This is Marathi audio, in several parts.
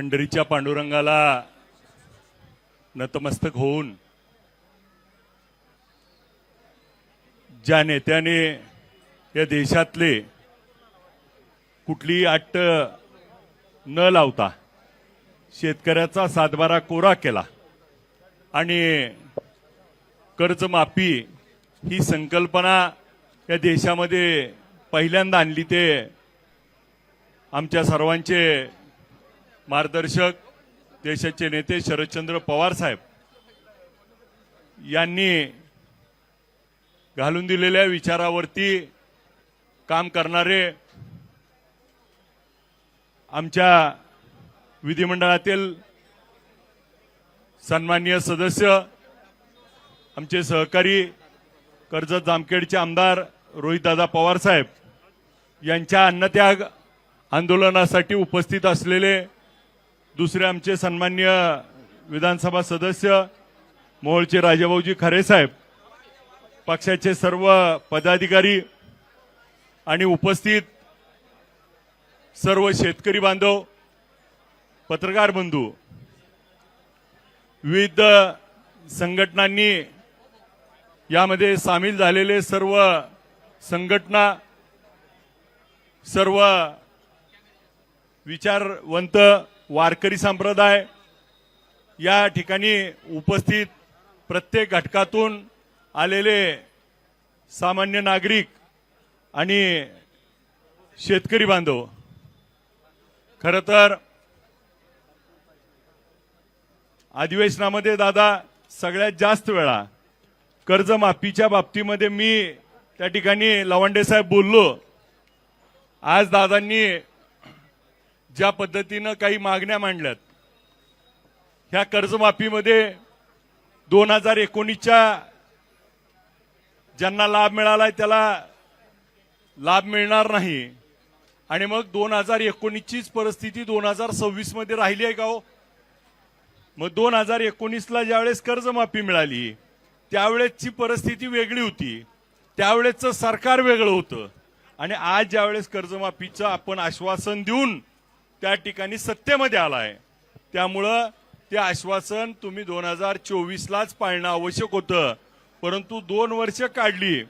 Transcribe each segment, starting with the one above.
पंढरीच्या पांडुरंगाला नतमस्तक होऊन ज्या नेत्याने या देशातले कुठलीही अट न लावता शेतकऱ्याचा सातबारा कोरा केला आणि कर्जमाफी ही संकल्पना या देशामध्ये पहिल्यांदा आणली ते आमच्या सर्वांचे मार्गदर्शक देशाचे नेते शरदचंद्र पवार साहेब यांनी घालून दिलेल्या विचारावरती काम करणारे आमच्या विधिमंडळातील सन्माननीय सदस्य आमचे सहकारी कर्जत जामखेडचे आमदार रोहितदादा पवार साहेब यांच्या अन्नत्याग आंदोलनासाठी उपस्थित असलेले दुसरे आमचे सन्माननीय विधानसभा सदस्य मोहोळचे राजाभाऊजी खरे साहेब, पक्षाचे सर्व पदाधिकारी आणि उपस्थित सर्व शेतकरी बांधव, पत्रकार बंधू, विविध संघटनांनी यामध्ये सामील झालेले सर्व संघटना, सर्व विचारवंत वारकरी संप्रदाय, या ठिकाणी उपस्थित प्रत्येक घटकातून आलेले सामान्य नागरिक आणि शेतकरी बांधव, खरं तर अधिवेशनामध्ये दादा सगळ्यात जास्त वेळा कर्जमाफीच्या बाबतीमध्ये मी त्या ठिकाणी लवंडे साहेब बोललो. आज दादांनी ज्या पद्धतीनं काही मागण्या मांडल्यात, ह्या कर्जमाफीमध्ये 2019च्या ज्यांना लाभ मिळालाय त्याला लाभ मिळणार नाही आणि मग 2019चीच परिस्थिती 2026 मध्ये राहिली आहे का हो? मग 2019ला ज्यावेळेस कर्जमाफी मिळाली त्यावेळेसची परिस्थिती वेगळी होती, त्यावेळेसचं सरकार वेगळं होतं आणि आज ज्यावेळेस कर्जमाफीचं आपण आश्वासन देऊन त्या ठिकाणी सत्तेमध्ये आलाय, त्यामुळं ते आश्वासन तुम्ही 2024लाच पाळणं आवश्यक होतं. परंतु 2 वर्ष काढली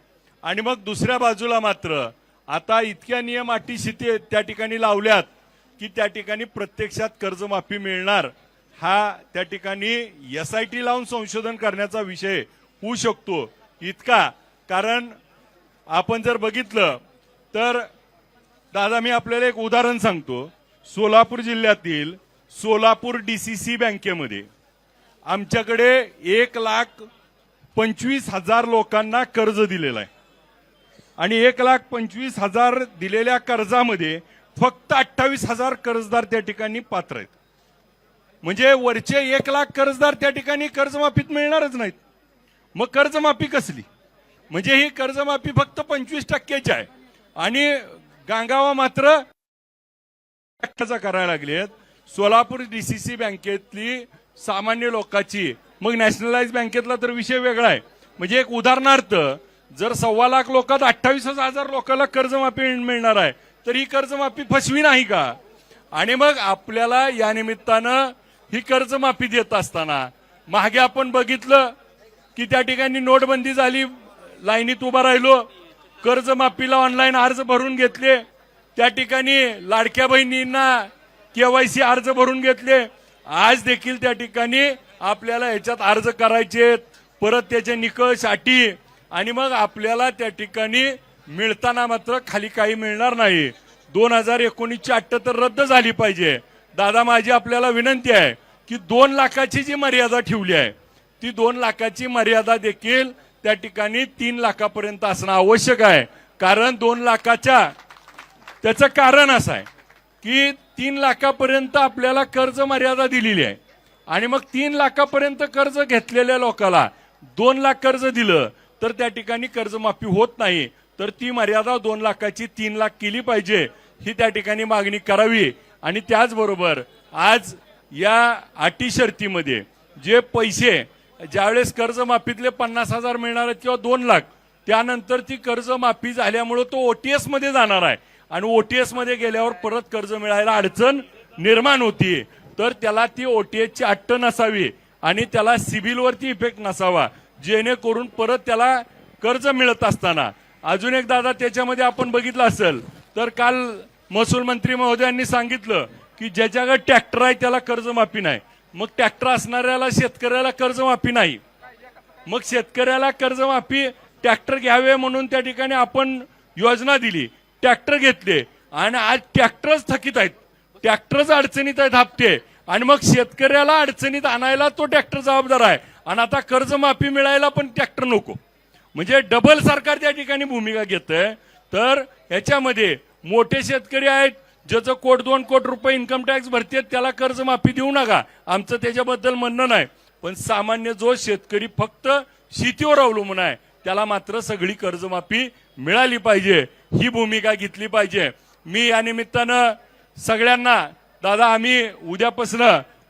आणि मग दुसऱ्या बाजूला मात्र आता इतक्या नियम अटी शिथे त्या ठिकाणी लावल्यात की त्या ठिकाणी प्रत्यक्षात कर्जमाफी मिळणार हा त्या ठिकाणी SIT लावून संशोधन करण्याचा विषय होऊ शकतो इतका. कारण आपण जर बघितलं तर दादा मी आपल्याला एक उदाहरण सांगतो. सोलापूर जिल्ह्यातील सोलापूर DCC बँकेमध्ये आमच्याकडे 1,25,000 लोकांना कर्ज दिलेलं आहे आणि 1,25,000 दिलेल्या कर्जामध्ये फक्त 28,000 कर्जदार त्या ठिकाणी पात्र आहेत. म्हणजे वरचे 1,00,000 कर्जदार त्या ठिकाणी कर्जमाफीत मिळणारच नाहीत. मग कर्जमाफी कसली? म्हणजे ही कर्जमाफी फक्त 25%ची आहे आणि गांगावा मात्र करायला लागलेत. सोलापूर DCC बँकेतली सामान्य लोकांची, मग नॅशनलाइज बँकेतला तर विषय वेगळा आहे. म्हणजे एक उदाहरणार्थ जर 1.25 लाख लोकात 28,000 लोकांना कर्जमाफी मिळणार आहे तर ही कर्जमाफी फसवी नाही का? आणि मग आपल्याला या निमित्तानं ही कर्जमाफी देत असताना मागे आपण बघितलं की त्या ठिकाणी नोटबंदी झाली, लाईनीत उभा राहिलो, कर्जमाफीला ऑनलाईन अर्ज भरून घेतले, त्या ठिकाणी लाडक्या बहिणींना KYC अर्ज भरून घेतले. आज देखील त्या ठिकाणी आपल्याला ह्याच्यात अर्ज करायचे, परत त्याचे निकष अटी आणि मग आपल्याला त्या ठिकाणी मिळताना मात्र खाली काही मिळणार नाही. 2019ची अट तर रद्द झाली पाहिजे. दादा माझी आपल्याला विनंती आहे की 2 लाखाची जी मर्यादा ठेवली आहे ती 2 लाखाची मर्यादा देखील त्या ठिकाणी 3 लाखापर्यंत असणं आवश्यक आहे. कारण 2 लाखाच्या त्याचं कारण असं आहे की 3 लाखापर्यंत आपल्याला कर्ज मर्यादा दिलेली आहे आणि मग 3 लाखापर्यंत कर्ज घेतलेल्या लोकांना 2 लाख कर्ज दिलं तर त्या ठिकाणी कर्जमाफी होत नाही. तर ती मर्यादा 2 लाखाची 3 लाख केली पाहिजे ही त्या ठिकाणी मागणी करावी. आणि त्याचबरोबर आज या अटी शर्तीमध्ये जे पैसे ज्यावेळेस कर्जमाफीतले 50,000 मिळणार आहेत किंवा 2 लाख, त्यानंतर ती कर्जमाफी झाल्यामुळे तो OTS मध्ये जाणार आहे आणि OTS मध्ये गेल्यावर परत कर्ज मिळायला अडचण निर्माण होती. तर त्याला ती ओटीएसची अट्ट नसावी आणि त्याला सिबिलवरती इफेक्ट नसावा, जेणेकरून परत त्याला कर्ज मिळत असताना अजून एक दादा त्याच्यामध्ये आपण बघितलं असेल तर काल महसूल मंत्री महोदयांनी सांगितलं की ज्याच्याकडे ट्रॅक्टर आहे त्याला कर्जमाफी नाही. मग ट्रॅक्टर असणाऱ्याला शेतकऱ्याला कर्जमाफी नाही. मग शेतकऱ्याला कर्जमाफी ट्रॅक्टर घ्यावे म्हणून त्या ठिकाणी आपण योजना दिली, ट्रॅक्टर घेतले आणि आज ट्रॅक्टरच थकीत आहेत, ट्रॅक्टरच अडचणीत आहेत हप्ते, आणि मग शेतकऱ्याला अडचणीत आणायला तो ट्रॅक्टर जबाबदार आहे आणि आता कर्जमाफी मिळायला पण ट्रॅक्टर नको. म्हणजे डबल सरकार त्या ठिकाणी भूमिका घेतंय. तर याच्यामध्ये मोठे शेतकरी आहेत ज्याचं 1-2 कोटी रुपये इन्कम टॅक्स भरतेत त्याला कर्जमाफी देऊ नका, आमचं त्याच्याबद्दल म्हणणं नाही. पण सामान्य जो शेतकरी फक्त शेतीवर अवलंबून आहे त्याला मात्र सगळी कर्जमाफी मिळाली पाहिजे, ही भूमिका घेतली पाहिजे. मी या निमित्तानं सगळ्यांना दादा आम्ही उद्यापासून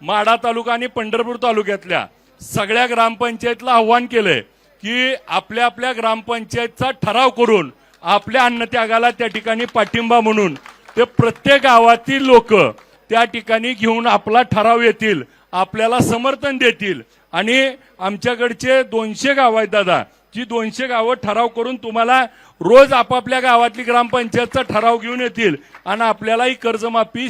माढा तालुका आणि पंढरपूर तालुक्यातल्या सगळ्या ग्रामपंचायतला आव्हान केलंय की आपल्या आपल्या ग्रामपंचायतचा ठराव करून आपल्या अन्नत्यागाला त्या ठिकाणी पाठिंबा म्हणून ते प्रत्येक गावातील लोक त्या ठिकाणी घेऊन आपला ठराव येतील, आपल्याला समर्थन देतील. आणि आमच्याकडचे 200 गाव आहेत दादा, जी 200 गावं ठराव करून तुम्हाला रोज आपापल्या गावातली ग्रामपंचायतचा ठराव घेऊन येतील आणि आपल्यालाही कर्जमाफी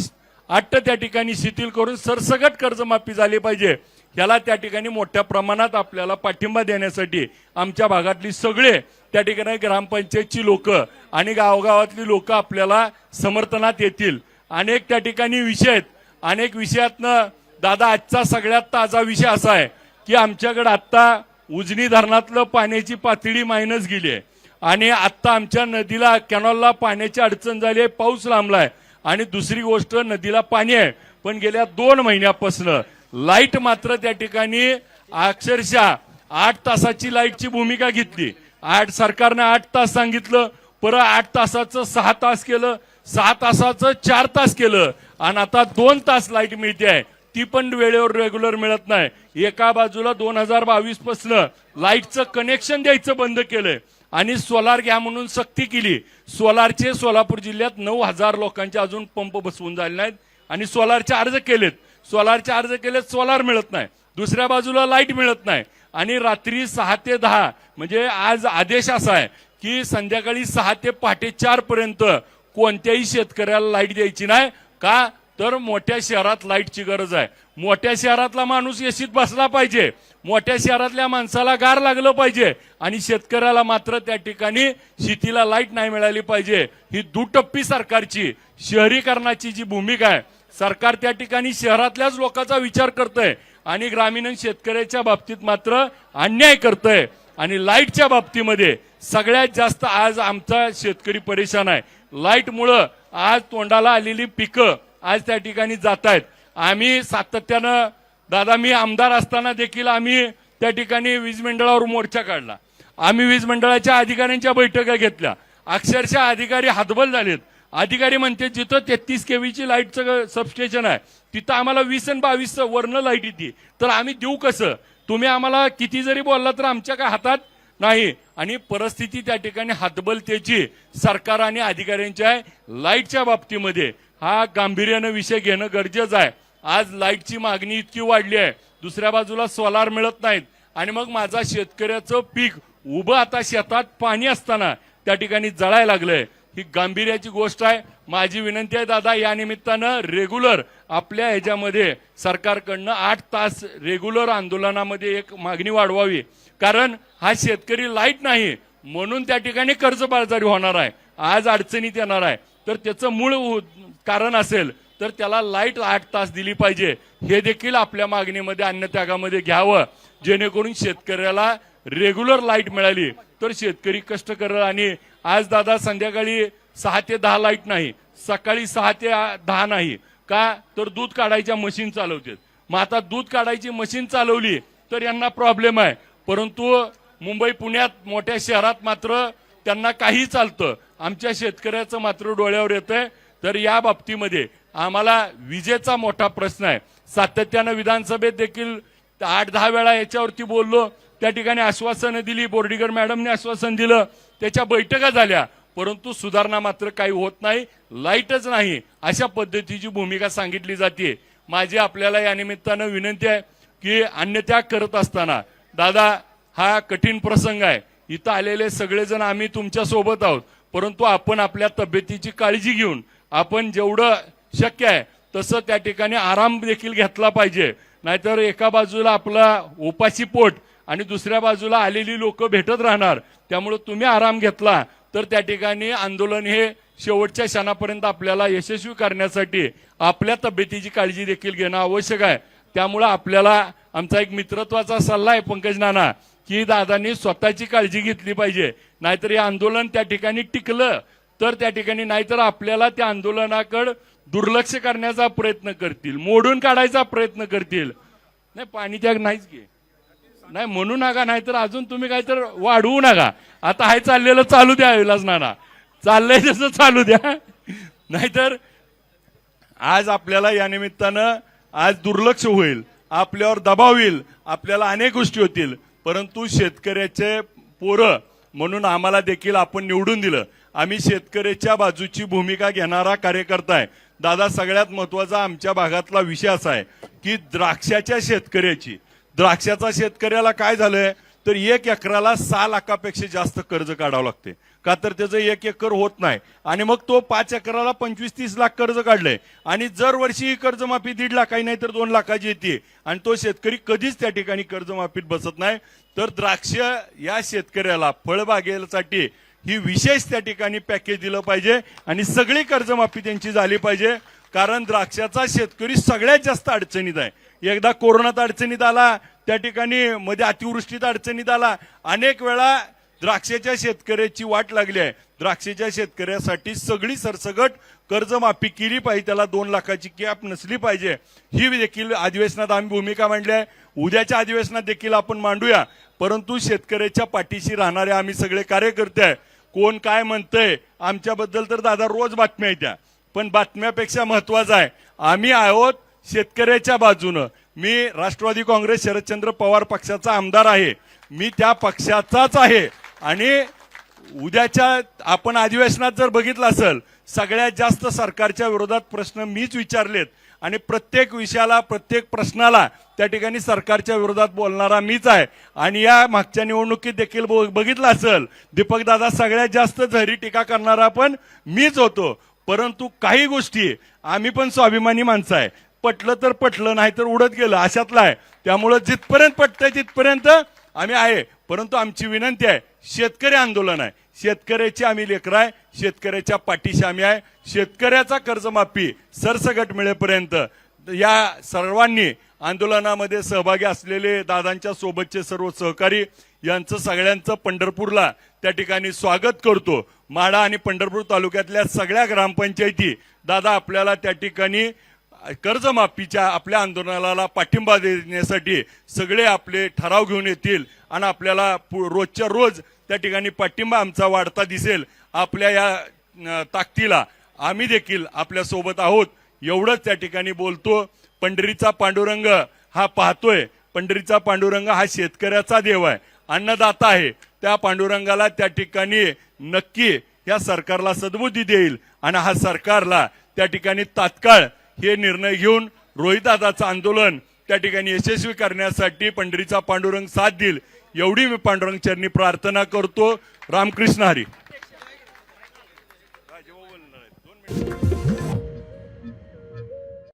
अट्ट त्या ठिकाणी शिथिल करून सरसकट कर्जमाफी झाली पाहिजे. याला त्या ठिकाणी मोठ्या प्रमाणात आपल्याला पाठिंबा देण्यासाठी आमच्या भागातली सगळे त्या ठिकाणी ग्रामपंचायतची लोक आणि गावगावातली लोक आपल्याला समर्थनात येतील. अनेक त्या ठिकाणी विषय आहेत, अनेक विषयातनं दादा आजचा सगळ्यात ताजा विषय असा आहे की आमच्याकडे आता उजनी धरणातलं पाण्याची पातळी मायनस गेली आहे आणि आता आमच्या नदीला कॅनॉलला पाण्याची अडचण झाली आहे, पाऊस लांबलाय. आणि दुसरी गोष्ट नदीला पाणी आहे पण गेल्या 2 महिन्यापासून लाईट मात्र त्या ठिकाणी अक्षरशः 8 तासाची लाईटची भूमिका घेतली. सरकारने 8 तास सांगितलं, परत 8 तासाचं 6 तास केलं, 6 तासाचं 4 तास केलं आणि आता 2 तास लाईट मिळते आहे, ती पण वेळेवर रेग्युलर मिळत नाही. एका बाजूला 2022 पासून लाईटचं कनेक्शन द्यायचं बंद केलंय आणि सोलार घ्या म्हणून सक्ती केली. सोलारचे सोलापूर जिल्ह्यात 9,000 लोकांचे अजून पंप बसवून झाले नाहीत आणि सोलारचे अर्ज केलेत, सोलार मिळत नाही. दुसऱ्या बाजूला लाईट मिळत नाही आणि रात्री 6 ते 10 म्हणजे आज आदेश असा आहे की संध्याकाळी 6 ते पहाटे 4 पर्यंत कोणत्याही शेतकऱ्याला लाईट द्यायची नाही. का तर मोठ्या शहरात लाईटची गरज आहे, मोठ्या शहरातला माणूस एसीत बसला पाहिजे, मोठ्या शहरातल्या माणसाला गार लागलं पाहिजे आणि शेतकऱ्याला मात्र त्या ठिकाणी शेतीला लाईट नाही मिळाली पाहिजे. ही दुटप्पी सरकारची शहरीकरणाची जी भूमिका आहे, सरकार त्या ठिकाणी शहरातल्याच लोकांचा विचार करतंय आणि ग्रामीण शेतकऱ्याच्या बाबतीत मात्र अन्याय करतंय. आणि लाईटच्या बाबतीमध्ये सगळ्यात जास्त आज आमचा शेतकरी परेशान आहे. लाईटमुळं आज तोंडाला आलेली पिकं आज त्या ठिकाणी जात आहेत. आम्ही सातत्यानं दादा, मी आमदार असताना देखील आम्ही त्या ठिकाणी वीज मंडळावर मोर्चा काढला, आम्ही वीज मंडळाच्या अधिकाऱ्यांच्या बैठका घेतल्या, अक्षरशः अधिकारी हतबल झालेत. अधिकारी म्हणते जिथं 33 केव्हीची लाईटचं सबस्टेशन आहे तिथं आम्हाला 20 आणि 22 वरनं लाईट येते, तर आम्ही देऊ कसं? तुम्ही आम्हाला किती जरी बोलला तर आमच्या काय हातात नाही. आणि परिस्थिती त्या ठिकाणी हतबलतेची सरकार आणि अधिकाऱ्यांच्या आहे. लाईटच्या बाबतीमध्ये हा गांभीर्यानं विषय घेणं गरजेचं आहे. आज लाईटची मागणी इतकी वाढली आहे, दुसऱ्या बाजूला सोलार मिळत नाहीत आणि मग माझा शेतकऱ्याचं पीक उभं आता शेतात पाणी असताना त्या ठिकाणी जळायला लागलंय. ही गांभीर्याची गोष्ट आहे. माझी विनंती आहे दादा, या निमित्तानं रेग्युलर आपल्या ह्याच्यामध्ये सरकारकडनं 8 तास रेग्युलर आंदोलनामध्ये एक मागणी वाढवावी. कारण हा शेतकरी लाईट नाही म्हणून त्या ठिकाणी कर्जबाजारी होणार आहे, आज अडचणीत येणार आहे. तर त्याचं मूळ कारण असेल तर त्याला लाईट 8 तास दिली पाहिजे. हे देखील आपल्या मागणीमध्ये अन्नत्यागामध्ये घ्यावं, जेणेकरून शेतकऱ्याला रेग्युलर लाईट मिळाली तर शेतकरी कष्ट करेल. आणि आज दादा संध्याकाळी 6 ते 10 लाईट नाही, सकाळी 6 ते 10 नाही. का तर दूध काढायच्या मशीन चालवतात. मग आता दूध काढायची मशीन चालवली तर यांना प्रॉब्लेम आहे, परंतु मुंबई पुण्यात मोठ्या शहरात मात्र त्यांना काही चालतं. आमच्या शेतकऱ्याचं मात्र डोळ्यावर येतंय. तर या बाबतीमध्ये आम्हाला विजेचा मोठा प्रश्न आहे. सातत्यानं विधानसभेत देखील 8-10 वेळा याच्यावरती बोललो, त्या ठिकाणी आश्वासनं दिली, बोर्डीकर मॅडमने आश्वासन दिलं, त्याच्या बैठका झाल्या, परंतु सुधारणा मात्र काही होत नाही, लाईटच नाही, अशा पद्धतीची भूमिका सांगितली जाते. माझी आपल्याला या निमित्तानं विनंती आहे की अन्नत्याग करत असताना दादा हा कठीण प्रसंग आहे, इथं आलेले सगळेजण आम्ही तुमच्या सोबत आहोत, परंतु आपण आपल्या तब्येतीची काळजी घेऊन आपण जेवढं शक्य आहे तसं त्या ठिकाणी आराम देखील घेतला पाहिजे. नाहीतर एका बाजूला आपला उपाशी पोट आणि दुसऱ्या बाजूला आलेली लोक भेटत राहणार. त्यामुळे तुम्ही आराम घेतला तर त्या ठिकाणी आंदोलन हे शेवटच्या क्षणापर्यंत आपल्याला यशस्वी करण्यासाठी आपल्या तब्येतीची काळजी देखील घेणं आवश्यक आहे. त्यामुळे आपल्याला आमचा एक मित्रत्वाचा सल्ला आहे पंकज नाना की दादांनी स्वतःची काळजी घेतली पाहिजे. नाहीतर हे आंदोलन त्या ठिकाणी टिकलं तर त्या ठिकाणी नाहीतर आपल्याला त्या आंदोलनाकडे दुर्लक्ष करण्याचा प्रयत्न करतील, मोडून काढायचा प्रयत्न करतील. नाही पाणी त्याग नाहीच घे नाही म्हणू नका, नाहीतर अजून तुम्ही काहीतर वाढवू नका. आता हाय चाललेलं चालू द्या, विलास नाना चाललंय तसं चालू द्या. नाहीतर आज आपल्याला या निमित्तानं आज दुर्लक्ष होईल, आपल्यावर दबाव येईल, आपल्याला अनेक गोष्टी होतील. परंतु शेतकऱ्याचे पोरं म्हणून आम्हाला देखील आपण निवडून दिलं. आम्ही शेतकऱ्याच्या बाजूची भूमिका घेणारा कार्यकर्ता आहे. दादा सगळ्यात महत्वाचा आमच्या भागातला विषय असा आहे की द्राक्षाच्या शेतकऱ्याला काय झालंय तर 1 एकराला 6 लाखापेक्षा जास्त कर्ज काढावं लागते. का तर त्याचं 1 एकर होत नाही आणि मग तो 5 एकराला 25-30 लाख कर्ज काढलंय आणि दर वर्षी ही कर्जमाफी 1.5 लाखाची नाही तर 2 लाखाची येते आणि तो शेतकरी कधीच त्या ठिकाणी कर्जमाफीत बसत नाही. तर द्राक्ष या शेतकऱ्याला फळबागेसाठी ही विशेष त्या ठिकाणी पॅकेज दिलं पाहिजे आणि सगळी कर्जमाफी त्यांची झाली पाहिजे. कारण द्राक्षाचा शेतकरी सगळ्यात जास्त अडचणीत आहे. एकदा कोरोनात अडचणीत आला, त्या ठिकाणी मध्ये अतिवृष्टीत अडचणीत आला, अनेक वेळा द्राक्षाच्या शेतकऱ्याची वाट लागली आहे. द्राक्षाच्या शेतकऱ्यासाठी सगळी सरसगट कर्जमाफी केली पाहिजे, त्याला 2 लाखाची कॅप नसली पाहिजे. ही देखील अधिवेशनात आम्ही भूमिका मांडली आहे. उद्याच्या अधिवेशनात देखील आपण मांडूया. परंतु शेतकऱ्याच्या पाठीशी राहणारे आम्ही सगळे कार्यकर्ते आहे. कोण काय म्हणतंय आमच्याबद्दल तर दादा रोज बातम्या येत्या, पण बातम्यापेक्षा महत्वाचं आहे आम्ही आहोत शेतकऱ्याच्या बाजूनं. मी राष्ट्रवादी काँग्रेस शरदचंद्र पवार पक्षाचा आमदार आहे, मी त्या पक्षाचाच आहे. आणि उद्याच्या आपण अधिवेशनात जर बघितलं असेल सगळ्यात जास्त सरकारच्या विरोधात प्रश्न मीच विचारलेत आणि प्रत्येक विषयाला प्रत्येक प्रश्नाला त्या ठिकाणी सरकारच्या विरोधात बोलणारा मीच आहे. आणि या मागच्या निवडणुकीत देखील बघितलं असेल दीपक दादा सगळ्यात जास्त झरी टीका करणारा पण मीच होतो. परंतु काही गोष्टी आम्ही पण स्वाभिमानी माणसं आहे, पटलं तर पटलं नाही तर उडत गेलं अशातला आहे. त्यामुळे जिथपर्यंत पटतंय तिथपर्यंत आम्ही आहे. परंतु आमची विनंती आहे, शेतकरी आंदोलन आहे, शेतकऱ्याची आम्ही लेकरं आहे, शेतकऱ्याच्या पाठीशी आम्ही आहे. शेतकऱ्याचा कर्जमाफी सरसगट मिळेपर्यंत या सर्वांनी आंदोलनामध्ये सहभागी असलेले दादांच्या सोबतचे सर्व सहकारी यांचं सगळ्यांचं पंढरपूरला त्या ठिकाणी स्वागत करतो. माढा आणि पंढरपूर तालुक्यातल्या सगळ्या ग्रामपंचायती दादा आपल्याला त्या ठिकाणी कर्जमाफीच्या आपल्या आंदोलनाला पाठिंबा देण्यासाठी सगळे आपले ठराव घेऊन येतील आणि आपल्याला रोजच्या रोज त्या ठिकाणी पाठिंबा आमचा वाढता दिसेल. आपल्या या ताकदीला आम्ही देखील आपल्या सोबत आहोत एवढंच त्या ठिकाणी बोलतो. पंढरीचा पांडुरंग हा पाहतोय, पंढरीचा पांडुरंग हा शेतकऱ्याचा देव आहे, अन्नदाता आहे. त्या पांडुरंगाला त्या ठिकाणी नक्की या सरकारला सद्बुद्धी देईल आणि हा सरकारला त्या ठिकाणी तात्काळ हे निर्णय घेऊन रोहितदादाचं आंदोलन त्या ठिकाणी यशस्वी करण्यासाठी पंढरीचा पांडुरंग साथ देईल एवढी मी पांडुरंग चरणी प्रार्थना करतो. रामकृष्ण हरी.